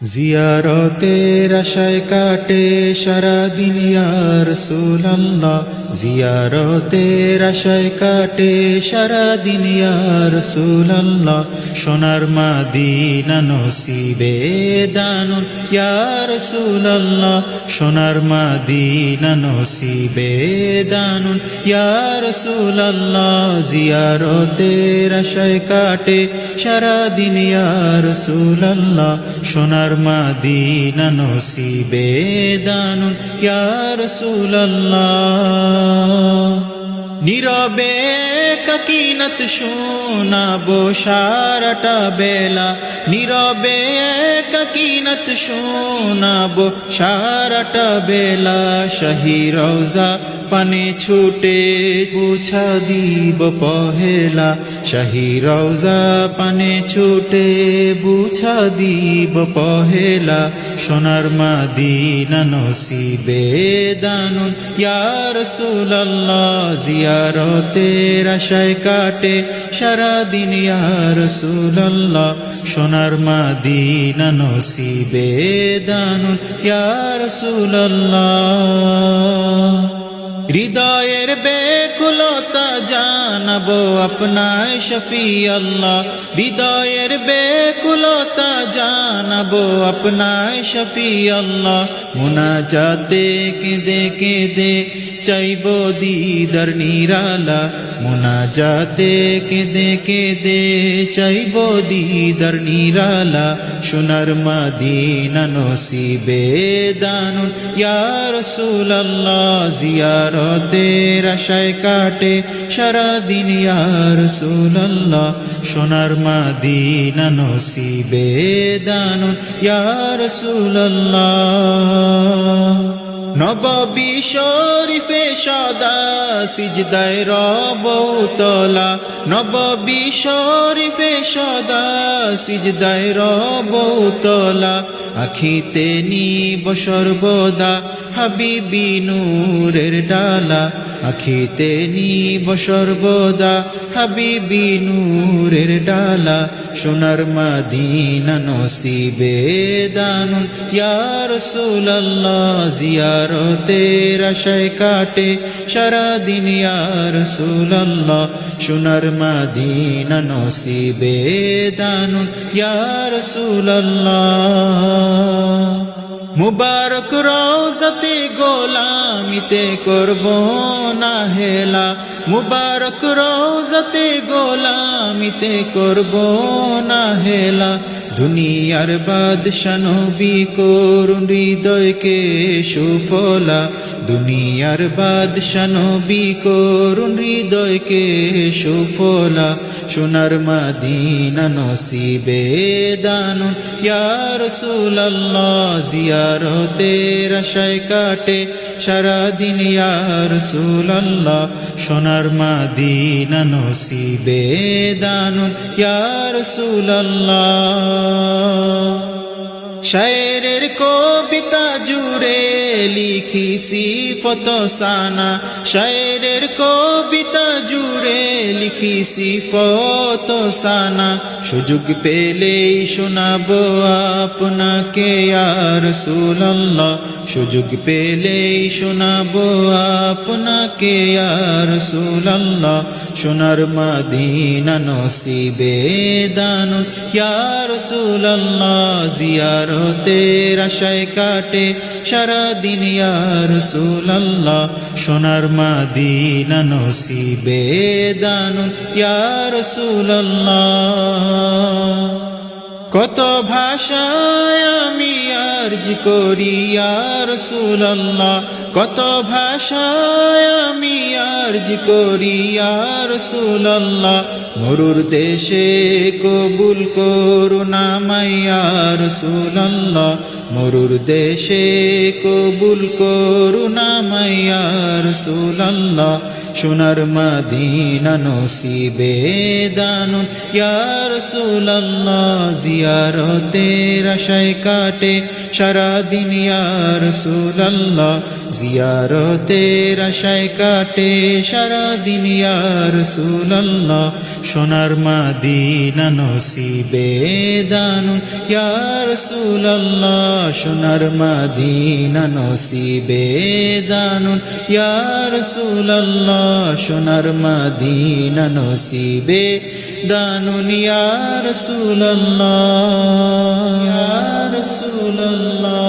জিয়ারতের আশায় কাটে সারাদিন ইয়া রাসূলুল্লাহ, জিয়ারতের আশায় কাটে সারাদিন ইয়া রাসূলুল্লাহ। সোনার মদিনা নসিবে দানুন ইয়া রাসূলুল্লাহ, সোনার মদিনা নসিবে দানুন ইয়া রাসূলুল্লাহ। জিয়ারতের আশায় কাটে সারাদিন ইয়া রাসূলুল্লাহ, সোনার মদিনা নসিবে দানুন ইয়া রাসূলুল্লাহ। নীরবে কাকিনাত শোনাবো সারাটা বেলা, নীরবে কাকিনাত শোনাবো সারাটা বেলা। শাহী রওজা পানে ছুটে বুঝা দিব পহেলা, শাহী রওজা পানে ছুটে বুঝা দিব পহেলা। সোনার মদিনা নসিবে দানুন ইয়া রাসূলুল্লাহ, জিয়ারতের আশায় কাটে সারাদিন ইয়া রাসূলুল্লাহ, সোনার মদিনা নসিবে দানুন ইয়া রাসূলুল্লাহ। হৃদয়ের বেকুলতা জানাবো আপনায় শফি আল্লাহ, হৃদয়ের বেকুলতা জানাবো আপনায় শফি আল্লাহ। মুনাজাতে কেঁদে কেঁদে চাইবো দিদার নিরালা, মুনাজাতে কেঁদে কেঁদে চাইবো দিদার নিরালা। সোনার মদিনা নসিবে দানুন ইয়া রাসূলুল্লাহ, জিয়ারতের আশায় কাটে সারাদিন ইয়া রাসূলুল্লাহ, সোনার মদিনা নসিবে দানুন ইয়া রাসূলুল্লাহ। নববী শরীফে সদা সিজদায় রব তোলা, নববী শরীফে সদা সিজদায় রব তোলা। আখিতে নিব সর্বদা হাবিবি নূরের ডালা, আখিতে নিব সর্বদা হাবিবি নূরের ডালা। সোনার মদিনা নসিবে দানুন ইয়া রাসূলুল্লাহ, জিয়ারতের আশায় কাটে সারাদিন ইয়া রাসূলুল্লাহ, সোনার মদিনা নসিবে দানুন ইয়া রাসূলুল্লাহ। মুবারক রওজাতে গোলামিতে করবো না হেলা, মুবারক রওজাতে গোলামিতে করবো না হেলা। দুনিয়ার বাদশা নবী করুন হৃদয়কে সুফলা, দুনিয়ার বাদশা নবী করুন হৃদয়কে সুফলা। সোনার মদিনা নসিবে দানুন ইয়া রাসূলুল্লাহ, জিয়ারতের আশায় কাটে সারাদিন ইয়া রাসূলুল্লাহ, সোনার মদিনা নসিবে দানুন ইয়া রাসূলুল্লাহ। শায়েরের কবিতা জুড়ে লিখি সিফত সানা, শায়েরের কবিতা জুড়ে লিখি সিফত সানা। সুযোগ পেলেই শোনাবো আপনাকে ইয়া রাসূলুল্লাহ, সুযোগ পেলেই শোনাবো আপনাকে ইয়া রাসূলুল্লাহ, সোনার মদিনা নসিবে দানুন ইয়া রাসূলুল্লাহ। জিয়ারতের আশায় কাটে সারাদিন ইয়া রাসূলুল্লাহ, সোনার মদিনা নসিবে দানুন ইয়া রাসূলুল্লাহ। কত ভাষায় আমি আরজ করি ইয়া রাসূলুল্লাহ, কত ভাষায় আমি আরজ করি ইয়া রাসূলুল্লাহ। মরুর দেশে কবুল করুন আমায় ইয়া রাসূলুল্লাহ, মরুর দেশে কবুল করুন আমায় ইয়া রাসূলুল্লাহ, সোনার মদিনা নসিবে দানুন ইয়া রাসূলুল্লাহ। জিয়ারতের আশায় কাটে সারাদিন ইয়া রাসূলুল্লাহ জিয়ারতের আশায় কাটে সারাদিন ইয়া রাসূলুল্লাহ সোনার মদিনা নসিবে দানুন ইয়া রাসূলুল্লাহ সোনার মদিনা নসিবে দানুন ইয়া রাসূলুল্লাহ সোনার মদিনা নসিবে দানুন ইয়া রাসূলুল্লাহ ইয়া রাসূলুল্লাহ